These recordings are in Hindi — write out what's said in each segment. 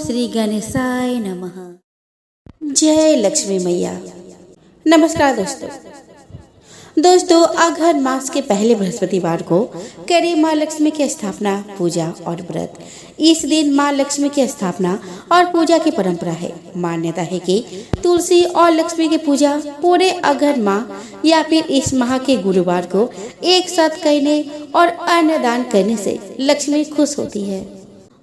श्री गणेशाय नमः। जय लक्ष्मी मैया। नमस्कार दोस्तों अघन मास के पहले बृहस्पतिवार को करें माँ लक्ष्मी की स्थापना, पूजा और व्रत। इस दिन माँ लक्ष्मी की स्थापना और पूजा की परंपरा है। मान्यता है कि तुलसी और लक्ष्मी की पूजा पूरे अघन माह या फिर इस माह के गुरुवार को एक साथ करने और अन्नदान करने से लक्ष्मी खुश होती है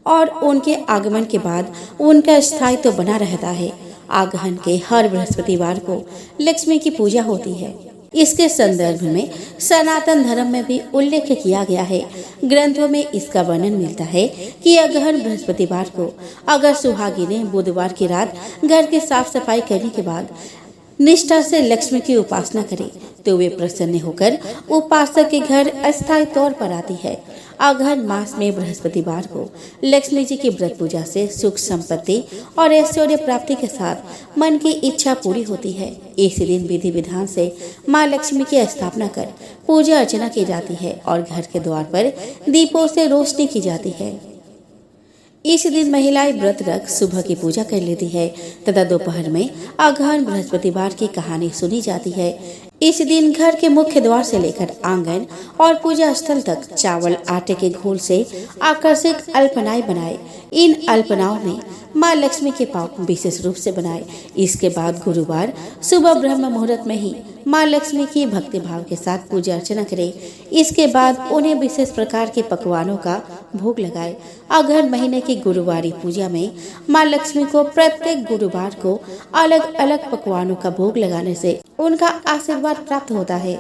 और उनके आगमन के बाद उनका स्थायित्व बना रहता है। आगहन के हर बृहस्पतिवार को लक्ष्मी की पूजा होती है। इसके संदर्भ में सनातन धर्म में भी उल्लेख किया गया है। ग्रंथों में इसका वर्णन मिलता है कि अगहन बृहस्पतिवार को अगर सुहागिनें बुधवार की रात घर की साफ सफाई करने के बाद निष्ठा से लक्ष्मी की उपासना करें तो वे प्रसन्न होकर उपासक के घर अस्थायी तौर पर आती है। अगहन मास में बृहस्पतिवार को लक्ष्मी जी की व्रत पूजा से सुख संपत्ति और ऐश्वर्य प्राप्ति के साथ मन की इच्छा पूरी होती है। इस दिन विधि विधान से माँ लक्ष्मी की स्थापना कर पूजा अर्चना की जाती है और घर के द्वार पर दीपों से रोशनी की जाती है। इस दिन महिलाएं व्रत रख सुबह की पूजा कर लेती है तथा दोपहर में अगहन बृहस्पतिवार की कहानी सुनी जाती है। इस दिन घर के मुख्य द्वार से लेकर आंगन और पूजा स्थल तक चावल आटे के घोल से आकर्षक अल्पनाएं बनाए। इन अल्पनाओं में माँ लक्ष्मी के पाँव विशेष रूप से बनाए। इसके बाद गुरुवार सुबह ब्रह्म मुहूर्त में ही माँ लक्ष्मी की भक्ति भाव के साथ पूजा अर्चना करें। इसके बाद उन्हें विशेष प्रकार के पकवानों का भोग लगाए। अगहन महीने की गुरुवारी पूजा में माँ लक्ष्मी को प्रत्येक गुरुवार को अलग अलग पकवानों का भोग लगाने से उनका आशीर्वाद प्राप्त होता है।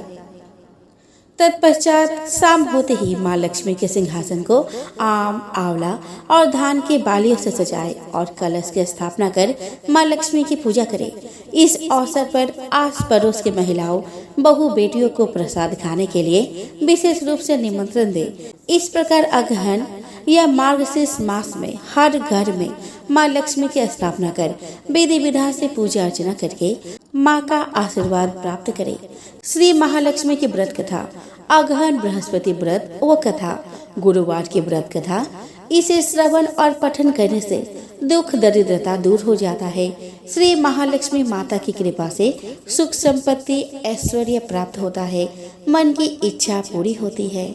तत्पश्चात शाम होते ही माँ लक्ष्मी के सिंहासन को आम, आंवला और धान के बालियों से सजाए और कलश की स्थापना कर माँ लक्ष्मी की पूजा करें। इस अवसर पर आस पड़ोस की महिलाओं, बहू बेटियों को प्रसाद खाने के लिए विशेष रूप से निमंत्रण दे। इस प्रकार अगहन या मार्गशीर्ष मास में हर घर में माँ लक्ष्मी की स्थापना कर विधि विधान से पूजा अर्चना करके माँ का आशीर्वाद प्राप्त करें। श्री महालक्ष्मी की व्रत कथा। अगहन बृहस्पति व्रत व कथा, गुरुवार की व्रत कथा। इसे श्रवण और पठन करने से दुख दरिद्रता दूर हो जाता है। श्री महालक्ष्मी माता की कृपा से सुख संपत्ति ऐश्वर्य प्राप्त होता है। मन की इच्छा पूरी होती है।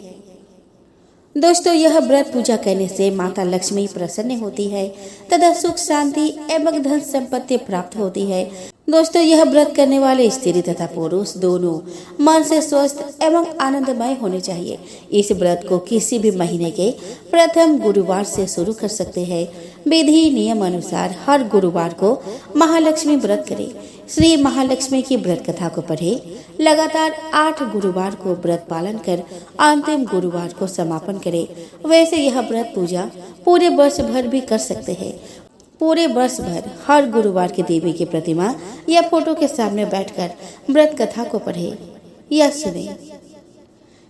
दोस्तों यह व्रत पूजा करने से माता लक्ष्मी प्रसन्न होती है तथा सुख शांति एवं धन संपत्ति प्राप्त होती है। दोस्तों यह व्रत करने वाले स्त्री तथा पुरुष दोनों मन से स्वस्थ एवं आनंदमय होने चाहिए। इस व्रत को किसी भी महीने के प्रथम गुरुवार से शुरू कर सकते हैं। विधि नियम अनुसार हर गुरुवार को महालक्ष्मी व्रत करें। श्री महालक्ष्मी की व्रत कथा को पढ़े। लगातार 8 गुरुवार को व्रत पालन कर अंतिम गुरुवार को समापन करें। वैसे यह व्रत पूजा पूरे वर्ष भर भी कर सकते हैं। पूरे वर्ष भर हर गुरुवार की देवी की प्रतिमा या फोटो के सामने बैठकर व्रत कथा को पढ़े या सुने।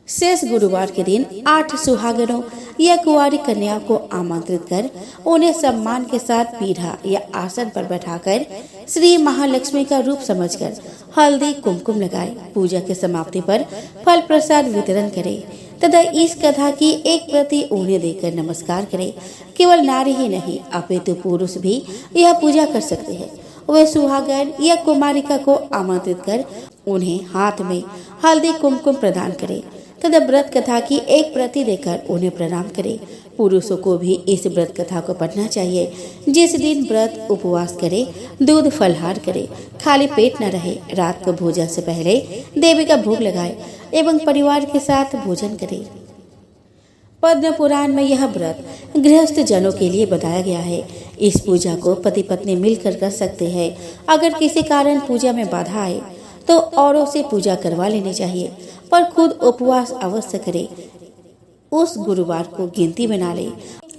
शेष गुरुवार के दिन 8 सुहागनों या कुंवारी कन्या को आमंत्रित कर उन्हें सम्मान के साथ पीढ़ा या आसन पर बैठाकर श्री महालक्ष्मी का रूप समझकर हल्दी कुमकुम लगाए। पूजा के समाप्ति पर फल प्रसाद वितरण करें तथा इस कथा की एक प्रति उन्हें देकर नमस्कार करें। केवल नारी ही नहीं अपितु पुरुष भी यह पूजा कर सकते हैं। वे सुहागन या कुमारिका को आमंत्रित कर उन्हें हाथ में हल्दी कुमकुम प्रदान करें तथा व्रत कथा की एक प्रति देकर उन्हें प्रणाम करें। पुरुषों को भी इस व्रत कथा को पढ़ना चाहिए। जिस दिन व्रत उपवास करे, दूध फलहार करे, खाली पेट न रहे, रात को भोजन से पहले देवी का भोग लगाए एवं परिवार के साथ भोजन करे। पद्म पुराण में यह व्रत गृहस्थ जनों के लिए बताया गया है। इस पूजा को पति पत्नी मिलकर कर सकते हैं। अगर किसी कारण पूजा में बाधा आए तो औरों से पूजा करवा लेनी चाहिए, पर खुद उपवास अवश्य करे। उस गुरुवार को गिनती बना ले।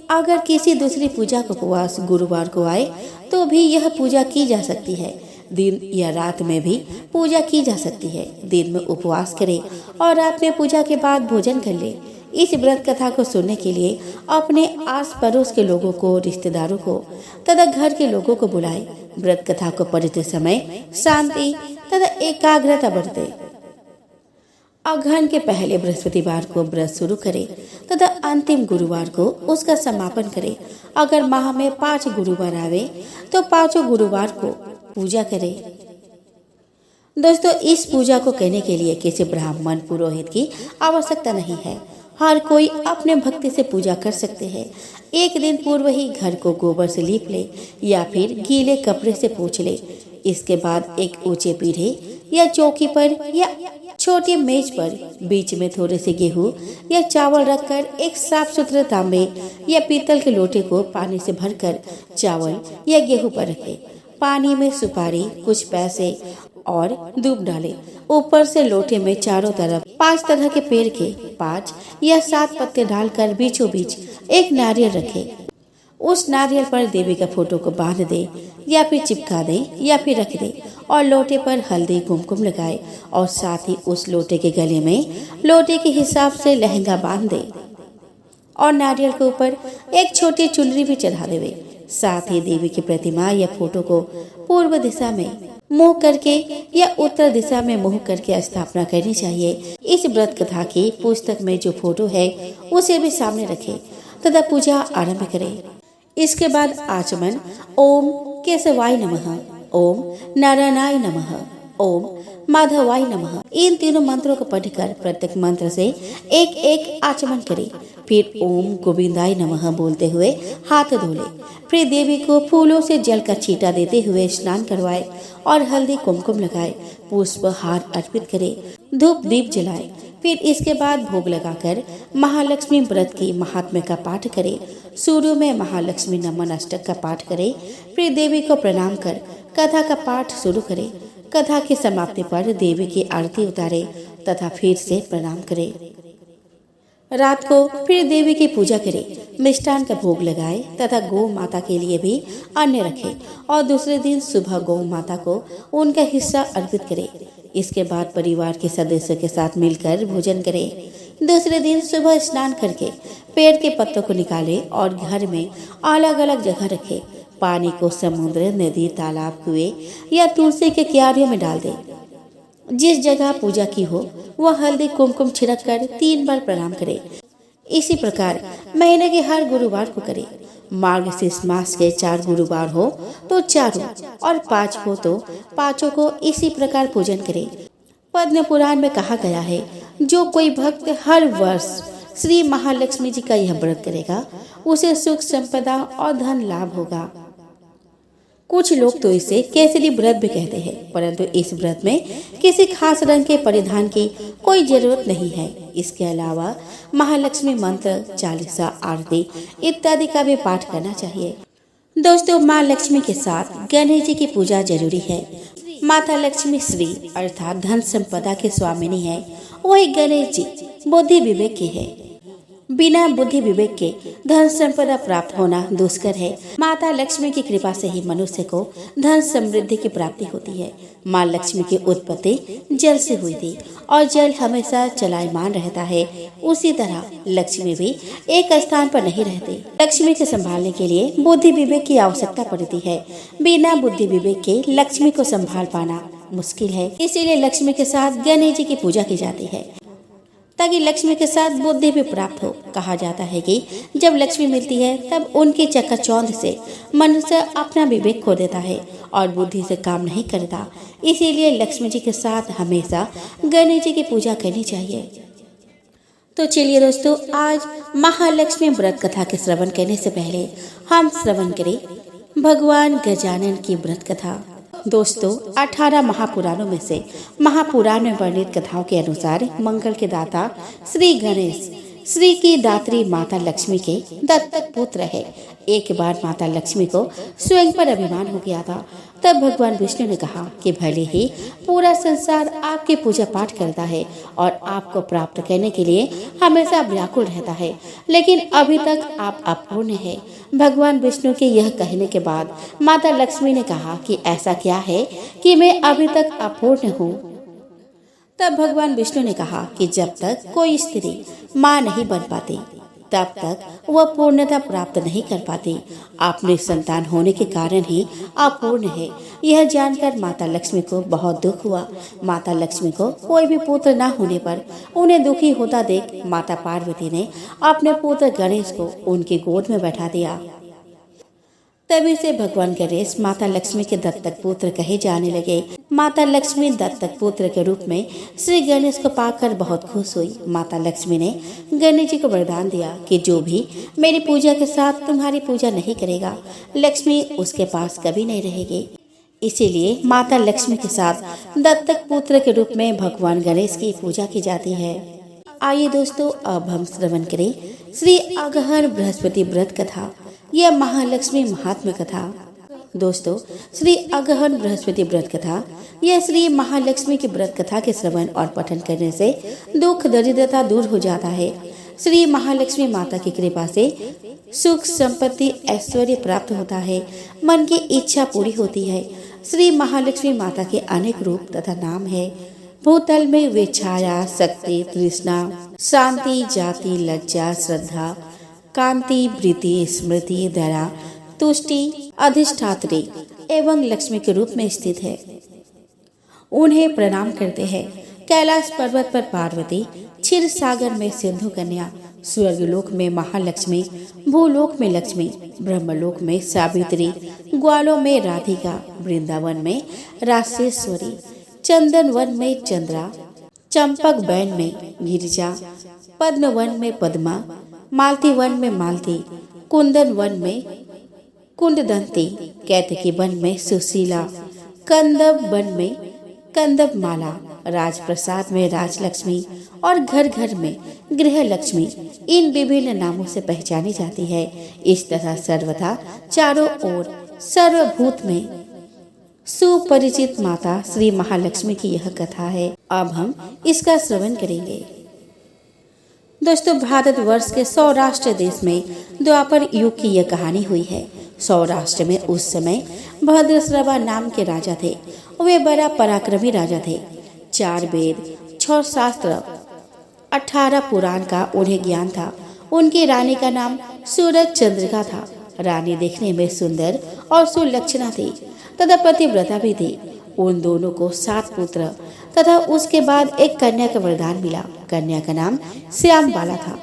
अगर किसी दूसरी पूजा का उपवास गुरुवार को आए तो भी यह पूजा की जा सकती है। दिन या रात में भी पूजा की जा सकती है। दिन में उपवास करे और रात में पूजा के बाद भोजन कर ले। इस व्रत कथा को सुनने के लिए अपने आस पड़ोस के लोगों को, रिश्तेदारों को तथा घर के लोगों को बुलाए। व्रत कथा को पढ़ते समय शांति तथा एकाग्रता बरते। अगहन के पहले बृहस्पतिवार को व्रत शुरू करें तथा अंतिम गुरुवार को उसका समापन करे। अगर माह में 5 गुरुवार आवे तो 5 गुरुवार को पूजा करे। दोस्तों, इस पूजा को करने के लिए किसी ब्राह्मण पुरोहित की आवश्यकता नहीं है। हर कोई अपने भक्ति से पूजा कर सकते हैं। एक दिन पूर्व ही घर को गोबर से लीप ले या फिर गीले कपड़े से पोंछ ले। इसके बाद एक ऊंचे पीढ़े या चौकी पर या छोटी मेज पर बीच में थोड़े से गेहूं या चावल रखकर एक साफ सुथरे तांबे या पीतल के लोटे को पानी से भरकर चावल या गेहूं पर रखे। पानी में सुपारी, कुछ पैसे और दूब डाले। ऊपर से लोटे में चारों तरफ 5 तरह के पेड़ के 5 या 7 पत्ते डालकर बीचों बीच एक नारियल रखे। उस नारियल पर देवी का फोटो को बांध दे या फिर चिपका दे या फिर रख दे और लोटे पर हल्दी कुमकुम लगाए और साथ ही उस लोटे के गले में लोटे के हिसाब से लहंगा बांध दे और नारियल के ऊपर एक छोटी चुनरी भी चढ़ा देवे। साथ ही देवी की प्रतिमा या फोटो को पूर्व दिशा में मुंह करके या उत्तर दिशा में मुंह करके स्थापना करनी चाहिए। इस व्रत कथा की पुस्तक में जो फोटो है उसे भी सामने रखे तथा पूजा आरंभ करें। इसके बाद आचमन ओम केशवाय नमः, ओम नारायणाय नमः, ओम माधवाय नमः, इन तीनों मंत्रों को पढ़कर प्रत्येक मंत्र से एक एक आचमन करें। फिर ओम गोविंदाय नमः बोलते हुए हाथ धोले। फिर देवी को फूलों से जल का छींटा देते हुए स्नान करवाए और हल्दी कुमकुम लगाए, पुष्प हार अर्पित करे, धूप दीप जलाए। फिर इसके बाद भोग लगाकर महालक्ष्मी व्रत की महात्म्य का पाठ करे। शुरू में महालक्ष्मी नमन अष्टक का पाठ करे। फिर देवी को प्रणाम कर कथा का पाठ शुरू करे। कथा की समाप्ति पर देवी की आरती उतारे तथा फिर से प्रणाम करे। रात को फिर देवी की पूजा करे, मिष्ठान का भोग लगाए तथा गौ माता के लिए भी अन्न रखे और दूसरे दिन सुबह गौ माता को उनका हिस्सा अर्पित करे। इसके बाद परिवार के सदस्यों के साथ मिलकर भोजन करे। दूसरे दिन सुबह स्नान करके पेड़ के पत्तों को निकाले और घर में अलग अलग जगह रखे। पानी को समुद्र, नदी, तालाब, कुएं या तुलसी के क्यारियों में डाल दे। जिस जगह पूजा की हो वह हल्दी कुमकुम छिड़क कर 3 बार प्रणाम करे। इसी प्रकार महीने के हर गुरुवार को करे। मार्गशीर्ष मास के 4 गुरुवार हो तो 4 और 5 हो तो 5 को इसी प्रकार पूजन करे। पद्म पुराण में कहा गया है, जो कोई भक्त हर वर्ष श्री महालक्ष्मी जी का यह व्रत करेगा उसे सुख संपदा और धन लाभ होगा। कुछ लोग तो इसे केसरी व्रत भी कहते हैं, परंतु इस व्रत में किसी खास रंग के परिधान की कोई जरूरत नहीं है। इसके अलावा महालक्ष्मी मंत्र, चालीसा, आरती इत्यादि का भी पाठ करना चाहिए। दोस्तों, माँ लक्ष्मी के साथ गणेश जी की पूजा जरूरी है। माता लक्ष्मी श्री अर्थात धन संपदा के स्वामिनी है। वही गणेश जी बुद्धि विवेक के है। बिना बुद्धि विवेक के धन संपदा प्राप्त होना दुष्कर है। माता लक्ष्मी की कृपा से ही मनुष्य को धन समृद्धि की प्राप्ति होती है। माँ लक्ष्मी की उत्पत्ति जल से हुई थी और जल हमेशा चलायमान रहता है। उसी तरह लक्ष्मी भी एक स्थान पर नहीं रहती। लक्ष्मी को संभालने के लिए बुद्धि विवेक की आवश्यकता पड़ती है। बिना बुद्धि विवेक के लक्ष्मी को संभाल पाना मुश्किल है। इसीलिए लक्ष्मी के साथ गणेश जी की पूजा की जाती है ताकि लक्ष्मी के साथ बुद्धि भी प्राप्त हो। कहा जाता है कि जब लक्ष्मी मिलती है तब उनकी चकाचौंध से मनुष्य अपना विवेक खो देता है और बुद्धि से काम नहीं करता। इसीलिए लक्ष्मी जी के साथ हमेशा गणेश जी की पूजा करनी चाहिए। तो चलिए दोस्तों, आज महालक्ष्मी व्रत कथा के श्रवण करने से पहले हम श्रवण करें भगवान गजानन की व्रत कथा। दोस्तों, 18 महापुराणों में से महापुराण में वर्णित कथाओं के अनुसार मंगल के दाता श्री गणेश श्री की दात्री माता लक्ष्मी के दत्तक पुत्र है। एक बार माता लक्ष्मी को स्वयं पर अभिमान हो गया था। तब भगवान विष्णु ने कहा कि भले ही पूरा संसार आपकी पूजा पाठ करता है और आपको प्राप्त करने के लिए हमेशा व्याकुल रहता है, लेकिन अभी तक आप अपूर्ण हैं। भगवान विष्णु के यह कहने के बाद माता लक्ष्मी ने कहा कि ऐसा क्या है कि मैं अभी तक अपूर्ण हूँ। तब भगवान विष्णु ने कहा कि जब तक कोई स्त्री माँ नहीं बन पाती तब तक वह पूर्णता प्राप्त नहीं कर पाती। अपने संतान होने के कारण ही अपूर्ण है। यह जानकर माता लक्ष्मी को बहुत दुख हुआ। माता लक्ष्मी को कोई भी पुत्र न होने पर उन्हें दुखी होता देख माता पार्वती ने अपने पुत्र गणेश को उनकी गोद में बैठा दिया। तभी से भगवान गणेश माता लक्ष्मी के दत्तक पुत्र कहे जाने लगे। माता लक्ष्मी दत्तक पुत्र के रूप में श्री गणेश को पाकर बहुत खुश हुई। माता लक्ष्मी ने गणेश जी को वरदान दिया कि जो भी मेरी पूजा के साथ तुम्हारी पूजा नहीं करेगा, लक्ष्मी उसके पास कभी नहीं रहेगी। इसीलिए माता लक्ष्मी के साथ दत्तक पुत्र के रूप में भगवान गणेश की पूजा की जाती है। आइए दोस्तों, अब हम श्रवण करें श्री अगहन बृहस्पति व्रत कथा, यह महालक्ष्मी महात्म्य कथा। दोस्तों, श्री अगहन बृहस्पति व्रत कथा, यह श्री महालक्ष्मी की व्रत कथा के श्रवण और पठन करने से दुख दरिद्रता दूर हो जाता है। श्री महालक्ष्मी माता की कृपा से सुख संपत्ति ऐश्वर्य प्राप्त होता है, मन की इच्छा पूरी होती है। श्री महालक्ष्मी माता के अनेक रूप तथा नाम है। भूतल में वे छाया, शक्ति, तृष्णा, शांति, जाति, लज्जा, श्रद्धा, कांति, प्रीति, स्मृति, दया, तुष्टि, अधिष्ठात्री एवं लक्ष्मी के रूप में स्थित है। उन्हें प्रणाम करते हैं। कैलाश पर्वत पर पार्वती, क्षीर सागर में सिंधु कन्या, स्वर्गलोक में महालक्ष्मी, भूलोक में लक्ष्मी, ब्रह्मलोक में सावित्री, ग्वालों में राधिका, वृंदावन में रासेश्वरी, चंदन वन में चंद्रा, चंपक वन में गिरिजा, पद्म वन में पद्मा, मालती वन में मालती, कुंदन वन में कुंददंती, कैतकी वन में सुशीला, कंदब वन में कंदब माला, राजप्रसाद में राजलक्ष्मी और घर घर में गृह लक्ष्मी इन विभिन्न नामों से पहचानी जाती है। इस तरह सर्वथा चारों ओर सर्वभूत में सुपरिचित माता श्री महालक्ष्मी की यह कथा है। अब हम इसका श्रवण करेंगे। दोस्तों, भारतवर्ष के सौराष्ट्र देश में द्वापर युग की यह कहानी हुई है। सौराष्ट्र में उस समय भद्रश्रवा नाम के राजा थे। वे बड़ा पराक्रमी राजा थे। 4 वेद, 6 शास्त्र, 18 पुराण का उन्हें ज्ञान था। उनकी रानी का नाम सूरज चंद्रिका था। रानी देखने में सुंदर और सुलक्षणा थी तथा पतिव्रता भी थी। उन दोनों को 7 पुत्र तथा उसके बाद एक कन्या का वरदान मिला। कन्या का नाम श्याम बाला था।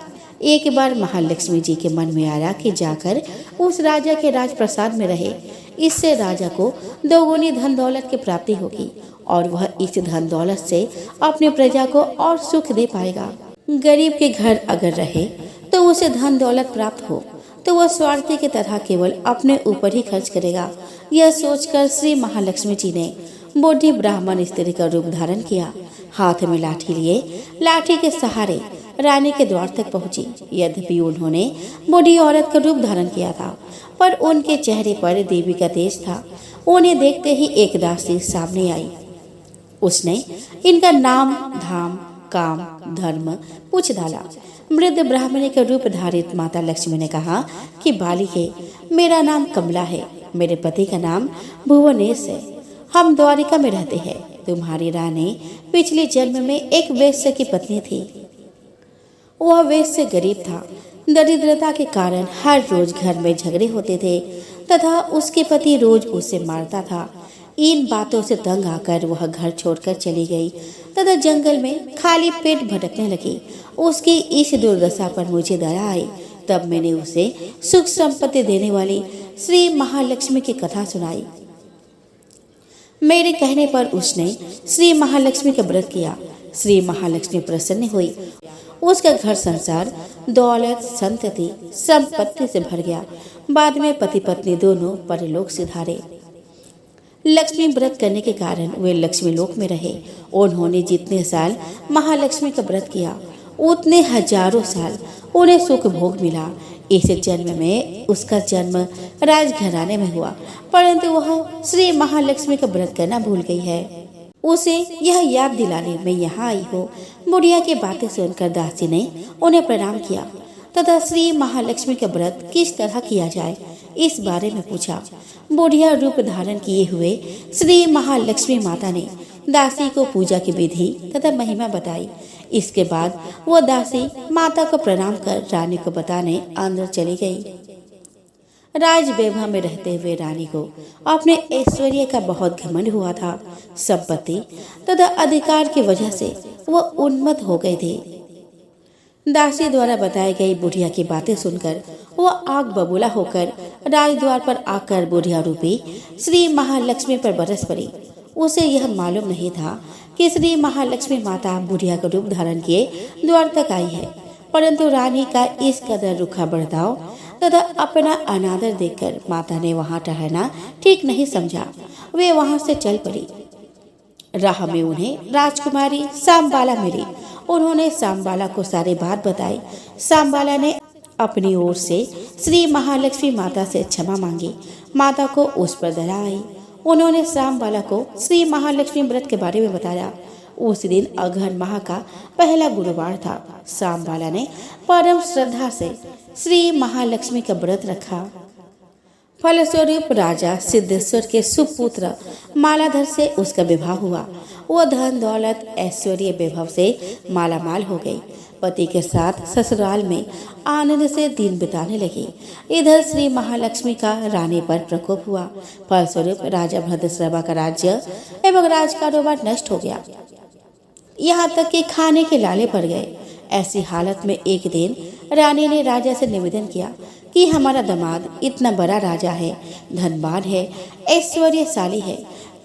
एक बार महालक्ष्मी जी के मन में आया कि जाकर उस राजा के राजप्रसाद में रहे। इससे राजा को दोगुनी धन दौलत की प्राप्ति होगी और वह इस धन दौलत से अपनी प्रजा को और सुख दे पाएगा। गरीब के घर अगर रहे तो उसे धन दौलत प्राप्त हो तो वह स्वार्थी की तरह केवल अपने ऊपर ही खर्च करेगा। यह सोचकर श्री महालक्ष्मी जी ने बूढ़ी ब्राह्मण स्त्री का रूप धारण किया। हाथ में लाठी लिए लाठी के सहारे रानी के द्वार तक पहुंची। यद्यपि उन्होंने बूढ़ी औरत का रूप धारण किया था, पर उनके चेहरे पर देवी का तेज था। उन्हें देखते ही एक दासी सामने आई। उसने इनका नाम, धाम, काम, धर्म पूछ डाला। वृद्ध ब्राह्मणी का रूप धारित माता लक्ष्मी ने कहा कि बालिके, मेरा नाम कमला है। मेरे पति का नाम भुवनेश है। हम द्वारिका में रहते हैं। तुम्हारी रानी पिछले जन्म में एक वैश्य की पत्नी थी। वह वैश्य गरीब था। दरिद्रता के कारण हर रोज घर में झगड़े होते थे तथा उसके पति रोज उसे मारता था। इन बातों से तंग आकर वह घर छोड़कर चली गई तथा जंगल में खाली पेट भटकने लगी। उसकी इस दुर्दशा पर मुझे दया आई। तब मैंने उसे सुख संपत्ति देने वाली श्री महालक्ष्मी की कथा सुनाई। मेरे कहने पर उसने श्री महालक्ष्मी का व्रत किया। श्री महालक्ष्मी प्रसन्न हुई। उसका घर संसार दौलत, संतति, संपत्ति से भर गया। बाद में पति पत्नी दोनों परलोक सिधारे। लक्ष्मी व्रत करने के कारण वे लक्ष्मी लोक में रहे। उन्होंने जितने साल महालक्ष्मी का व्रत किया उतने हजारों साल उन्हें सुख भोग मिला। इस जन्म में उसका जन्म राजघराने में हुआ, परंतु वह श्री महालक्ष्मी का व्रत करना भूल गई है। उसे यह याद दिलाने में यहाँ आई हो। बुढ़िया की बातें सुनकर दासी ने उन्हें प्रणाम किया तथा श्री महालक्ष्मी का व्रत किस तरह किया जाए इस बारे में पूछा। बुढ़िया रूप धारण किए हुए श्री महालक्ष्मी माता ने दासी को पूजा की विधि तथा महिमा बताई। इसके बाद वो दासी माता को प्रणाम कर रानी को बताने अंदर चली गई। राज वैभव में रहते हुए रानी को अपने ऐश्वर्य का बहुत घमंड हुआ था। संपत्ति तथा अधिकार की वजह से वो उन्मत्त हो गए थे। दासी द्वारा बताई गई बुढ़िया की बातें सुनकर वो आग बबूला होकर राजद्वार पर आकर बुढ़िया रूपी श्री महालक्ष्मी पर बरस पड़ी। उसे यह मालूम नहीं था कि श्री महालक्ष्मी माता बुढ़िया का रूप धारण किए द्वार तक आई है, परंतु रानी का इस कदर रूखा बर्ताव तथा अपना अनादर देखकर माता ने वहां ठहरना ठीक नहीं समझा। वे वहां से चल पड़ी। राह में उन्हें राजकुमारी सांबाला मिली। उन्होंने सांबाला को सारी बात बताई। सांबाला ने अपनी ओर से श्री महालक्ष्मी माता से क्षमा मांगी। माता को उस पर दया आई। उन्होंने सांबाला को श्री महालक्ष्मी व्रत के बारे में बताया। उस दिन अघन माह का पहला गुरुवार था। सांबाला ने परम श्रद्धा से श्री महालक्ष्मी का व्रत रखा। फलस्वरूप राजा सिद्धेश्वर के सुपुत्र मालाधर से उसका विवाह हुआ। वह धन दौलत ऐश्वर्य वैभव से मालामाल हो गई। पति के साथ ससुराल में आनंद से दिन बिताने लगी। इधर श्री महालक्ष्मी का रानी पर प्रकोप हुआ। फलस्वरूप राजा भद्रश्रवा का राज्य एवं राज कारोबार नष्ट हो गया। यहाँ तक कि खाने के लाले पड़ गए। ऐसी हालत में एक दिन रानी ने राजा से निवेदन किया कि हमारा दामाद इतना बड़ा राजा है, धनवान है, ऐश्वर्यशाली है,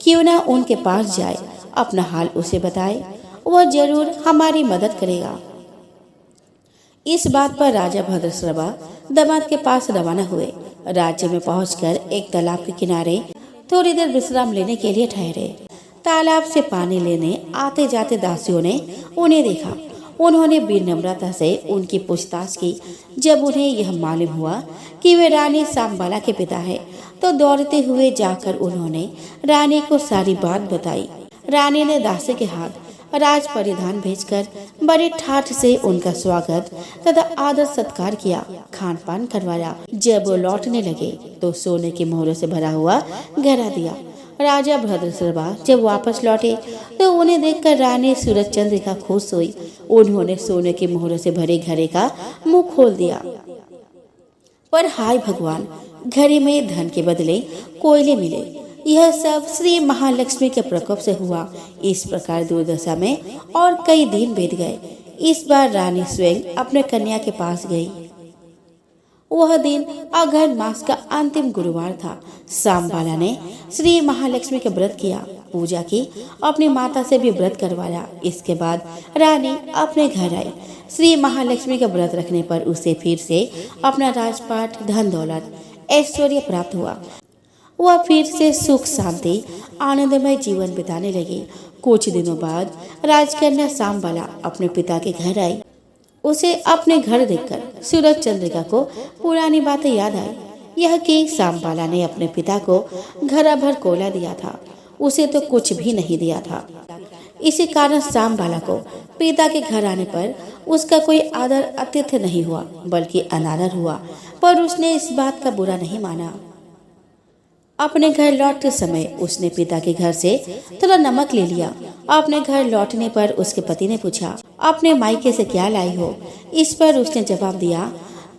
क्यों ना उनके पास जाए, अपना हाल उसे बताए, वह जरूर हमारी मदद करेगा। इस बात पर राजा भद्रश्रवा दामाद के पास रवाना हुए। राज्य में पहुंचकर एक तालाब के किनारे थोड़ी देर विश्राम लेने के लिए ठहरे। तालाब से पानी लेने आते जाते दासियों ने उन्हें देखा। उन्होंने विनम्रता से उनकी पूछताछ की। जब उन्हें यह मालूम हुआ कि वे रानी सांबाला के पिता हैं, तो दौड़ते हुए जाकर उन्होंने रानी को सारी बात बताई। रानी ने दासी के हाथ राज परिधान भेजकर बड़े ठाठ से उनका स्वागत तथा आदर सत्कार किया, खान पान करवाया। जब वो लौटने लगे तो सोने के मोहरों से भरा हुआ घड़ा दिया। राजा भद्रश्रवा जब वापस लौटे तो उन्हें देखकर रानी सूरज चंद्रिका खुश हुई। उन्होंने सोने के मोहरों से भरे घड़े का मुंह खोल दिया। पर हाय भगवान, घड़े में धन के बदले कोयले मिले। यह सब श्री महालक्ष्मी के प्रकोप से हुआ। इस प्रकार दुर्दशा में और कई दिन बीत गए। इस बार रानी स्वयं अपने कन्या के पास गई। वह दिन अघन मास का अंतिम गुरुवार था। सांबाला ने श्री महालक्ष्मी का व्रत किया, पूजा की, अपनी माता से भी व्रत करवाया। इसके बाद रानी अपने घर आई। श्री महालक्ष्मी का व्रत रखने पर उसे फिर से अपना राजपाट, धन दौलत, ऐश्वर्य प्राप्त हुआ। वह फिर से सुख शांति आनंदमय जीवन बिताने लगी। कुछ दिनों बाद राजकन्या सांबाला अपने पिता के घर आई। उसे अपने घर देखकर सूरज चंद्रिका को पुरानी बातें याद आई। यह कि सांबाला ने अपने पिता को घड़ा भर कोयला दिया था, उसे तो कुछ भी नहीं दिया था। इसी कारण सांबाला को पिता के घर आने पर उसका कोई आदर आतिथ्य नहीं हुआ, बल्कि अनादर हुआ। पर उसने इस बात का बुरा नहीं माना। अपने घर लौटते समय उसने पिता के घर से थोड़ा नमक ले लिया। अपने घर लौटने पर उसके पति ने पूछा, अपने मायके से क्या लाई हो? इस पर उसने जवाब दिया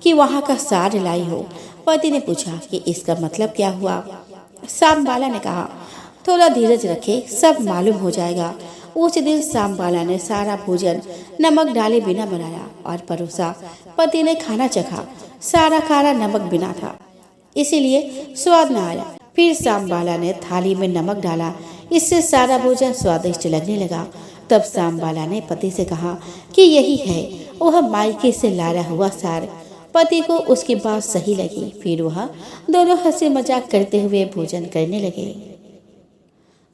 कि वहाँ का सार लाई हो। पति ने पूछा कि इसका मतलब क्या हुआ? सांबाला ने कहा, थोड़ा धीरज रखे, सब मालूम हो जाएगा। उस दिन सांबाला ने सारा भोजन नमक डाले बिना बनाया और परोसा। पति ने खाना चखा, सारा खाना नमक बिना था, इसीलिए स्वाद न आया। फिर सांबाला ने थाली में नमक डाला, इससे सारा भोजन स्वादिष्ट लगने लगा। तब सांबाला ने पति से कहा कि यही है वह मायके से लाया हुआ सार। पति को उसकी बात सही लगी। फिर वह दोनों हंसी मजाक करते हुए भोजन करने लगे।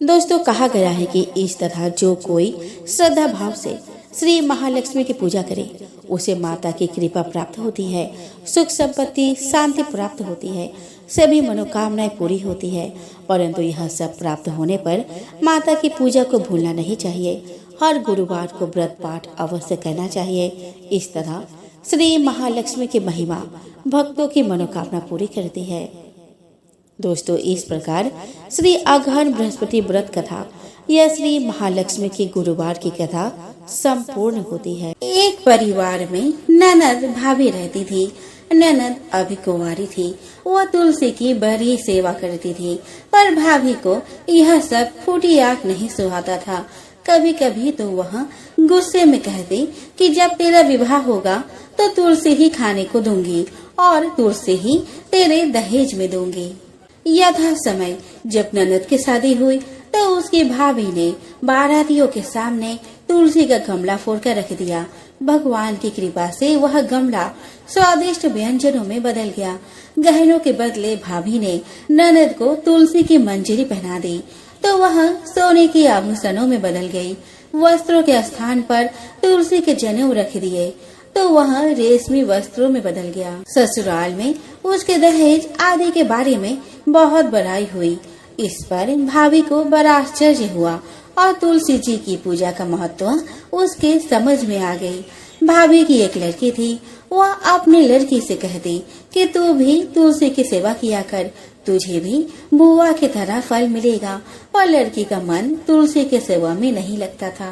दोस्तों, कहा गया है कि इस तरह जो कोई श्रद्धा भाव से श्री महालक्ष्मी की पूजा करे, उसे माता की कृपा प्राप्त होती है, सुख संपत्ति शांति प्राप्त होती है, सभी मनोकामनाएं पूरी होती है। परंतु यह सब प्राप्त होने पर माता की पूजा को भूलना नहीं चाहिए। हर गुरुवार को व्रत पाठ अवश्य करना चाहिए। इस तरह श्री महालक्ष्मी की महिमा भक्तों की मनोकामना पूरी करती है। दोस्तों, इस प्रकार श्री अघन बृहस्पति व्रत कथा यह श्री महालक्ष्मी के गुरुवार की कथा संपूर्ण होती है। एक परिवार में ननद भाभी रहती थी। ननद अभी कुंवारी थी। वह तुलसी की बड़ी सेवा करती थी, पर भाभी को यह सब फूटी आंख नहीं सुहाता था। कभी कभी तो वह गुस्से में कहती कि जब तेरा विवाह होगा तो तुलसी ही खाने को दूंगी और तुलसी ही तेरे दहेज में दूंगी। यथा समय जब ननद की शादी हुई तो उसकी भाभी ने बारातियों के सामने तुलसी का गमला फोड़कर रख दिया। भगवान की कृपा से वह गमला स्वादिष्ट व्यंजनों में बदल गया। गहनों के बदले भाभी ने ननद को तुलसी की मंजरी पहना दी तो वह सोने के आभूषणों में बदल गई। वस्त्रों के स्थान पर तुलसी के जनेऊ रख दिए तो वह रेशमी वस्त्रों में बदल गया। ससुराल में उसके दहेज आदि के बारे में बहुत बड़ाई हुई। इस पर भाभी को बड़ा आश्चर्य हुआ और तुलसी जी की पूजा का महत्व उसके समझ में आ गई। भाभी की एक लड़की थी। वह अपनी लड़की से कहती कि तू भी तुलसी की सेवा किया कर, तुझे भी बुआ की तरह फल मिलेगा। और लड़की का मन तुलसी के सेवा में नहीं लगता था।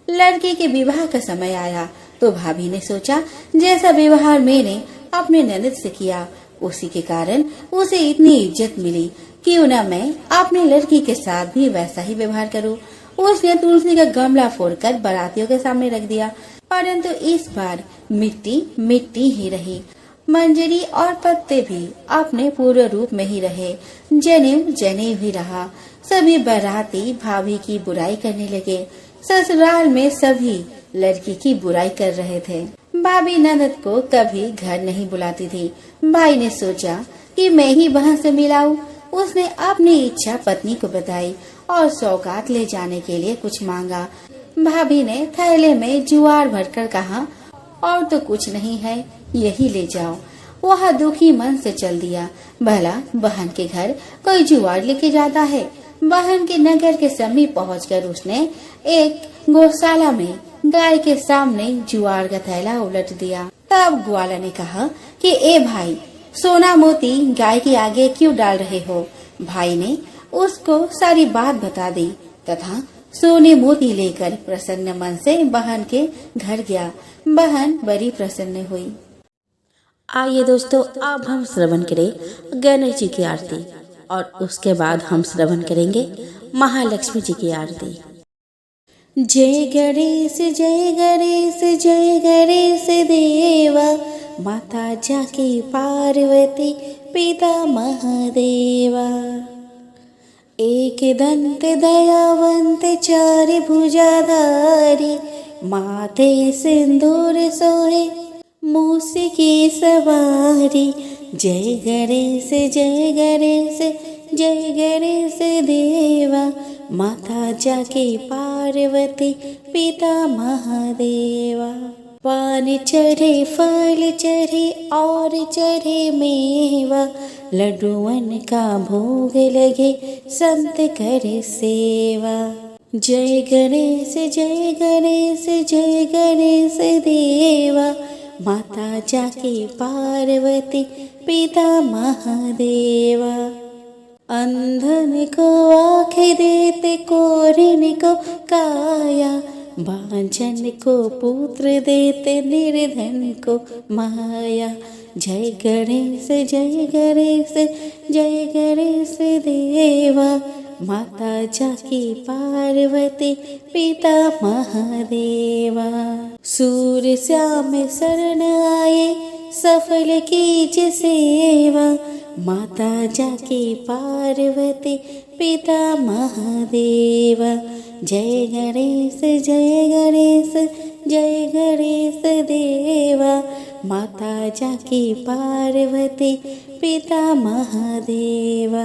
लड़के के विवाह का समय आया तो भाभी ने सोचा जैसा व्यवहार मैंने अपने ननद से किया उसी के कारण उसे इतनी इज्जत मिली, क्यों न मैं अपनी लड़की के साथ भी वैसा ही व्यवहार करूं। उसने तुलसी का गमला फोड़कर बारातियों के सामने रख दिया, परंतु इस बार मिट्टी मिट्टी ही रही। मंजरी और पत्ते भी अपने पूर्व रूप में ही रहे। जनेऊ जनेऊ ही रहा। सभी बाराती भाभी की बुराई करने लगे। ससुराल में सभी लड़की की बुराई कर रहे थे। भाभी ननद को कभी घर नहीं बुलाती थी। भाई ने सोचा कि मैं ही बहन से मिलाऊं। उसने अपनी इच्छा पत्नी को बताई और सौगात ले जाने के लिए कुछ मांगा। भाभी ने थैले में ज्वार भरकर कहा, और तो कुछ नहीं है, यही ले जाओ। वह दुखी मन से चल दिया। भला बहन के घर कोई ज्वार लेके जाता है। बहन के नगर के समीप पहुंचकर उसने एक गौशाला में गाय के सामने ज्वार का थैला उलट दिया। तब ग्वाला ने कहा कि ए भाई, सोना मोती गाय के आगे क्यों डाल रहे हो। भाई ने उसको सारी बात बता दी तथा सोने मोती लेकर प्रसन्न मन से बहन के घर गया। बहन बड़ी प्रसन्न हुई। आइए दोस्तों, अब हम श्रवण करें गणेश जी की आरती और उसके बाद हम श्रवण करेंगे महालक्ष्मी जी की आरती। जय गणेश जय गणेश जय गणेश देवा, माता जाकी पार्वती पिता महादेवा। एक दंत दयावंत चारि भुजाधारी, माथे सिंदूर सोहे मूसी की सवारी। जय गणेश जय गणेश जय गणेश देवा, माता जाकी पार्वती पिता महादेवा। पान चढ़े फल चढ़े और चढ़े मेवा, लड्डुअन का भोग लगे संत करे सेवा। जय गणेश जय गणेश जय गणेश देवा, माता जाकी पार्वती पिता महादेवा। अंधन को आँख देते कोरिन को काया, बांझन को पुत्र देते निर्धन को माया। जय गणेश जय गणेश जय गणेश देवा, माता जाकी पार्वती पिता महादेवा। सूर्य श्याम शरण आए सफल कीज सेवा, माता जाकी पार्वती पिता महादेवा। जय गणेश जय गणेश जय गणेश देवा, माता जाकी पार्वती पिता महादेवा।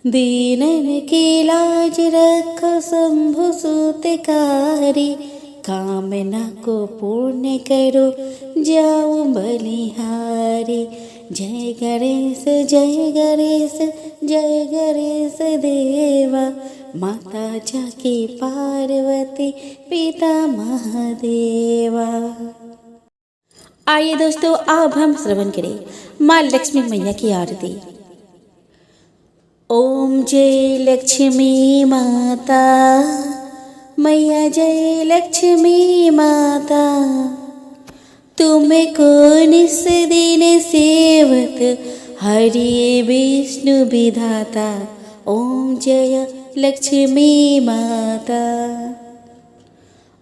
दीनन की लाज रखो शंभु सूतकारी, कामना को पूर्ण करो जाओ बलिहारी। जय गणेश जय गणेश जय गणेश देवा, माता जाकी पार्वती पिता महादेवा। आइए दोस्तों, अब हम श्रवण करें माँ लक्ष्मी मैया की आरती। ओम जय लक्ष्मी माता, मैया जय लक्ष्मी माता। तुमको निस दिन सेवत हरि विष्णु विधाता। ओम जय लक्ष्मी माता।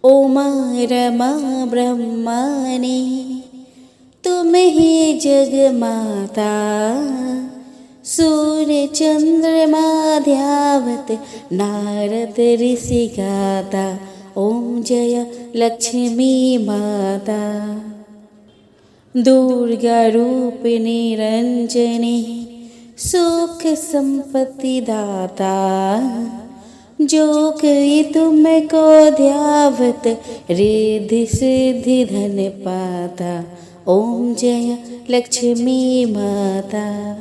ओम रमा ब्रह्माणी तुम ही जग माता। सूर्य चंद्रमा ध्यावत नारद ऋषि गाता। ओम जय लक्ष्मी माता। दुर्गा रूप निरंजनी सुख संपत्ति दाता। जो कोई तुमको ध्यावत रिद्धि सिद्धि धन पाता। ओम जय लक्ष्मी माता।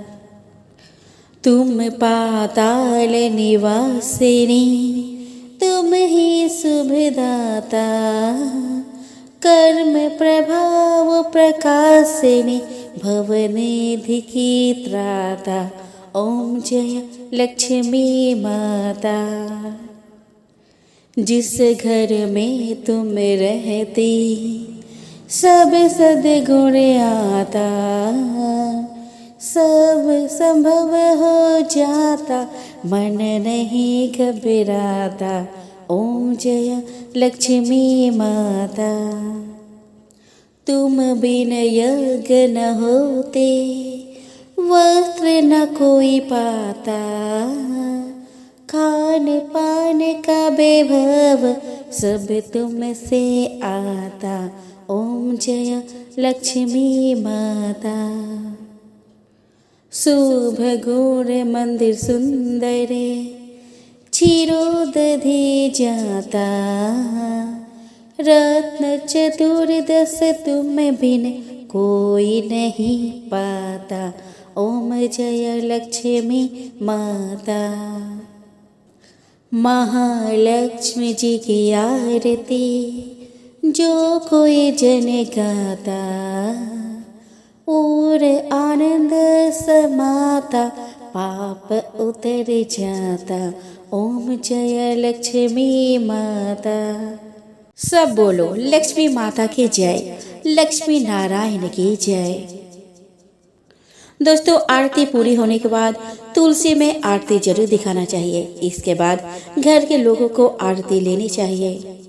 तुम पाताल निवासिनी तुम ही शुभदाता। कर्म प्रभाव प्रकाशिनी भवनिधि की त्राता। ओम जय लक्ष्मी माता। जिस घर में तुम रहती सब सद्गुण आता। सब संभव हो जाता मन नहीं घबराता। ओम जय लक्ष्मी माता। तुम बिन यज्ञ न होते वस्त्र न कोई पाता। खान पान का वैभव सब तुमसे आता। ओम जय लक्ष्मी माता। शुभ गुण मंदिर सुंदर क्षीरोदधि जाता। रत्न चतुर्दश तुम बिन कोई नहीं पाता। ओम जय लक्ष्मी माता। महालक्ष्मी जी की आरती जो कोई जन गाता। और आनंद समाता पाप उतर जाता। ओम जय लक्ष्मी माता। सब बोलो लक्ष्मी माता की जय, लक्ष्मी नारायण की जय। दोस्तों आरती पूरी होने के बाद तुलसी में आरती जरूर दिखाना चाहिए। इसके बाद घर के लोगों को आरती लेनी चाहिए।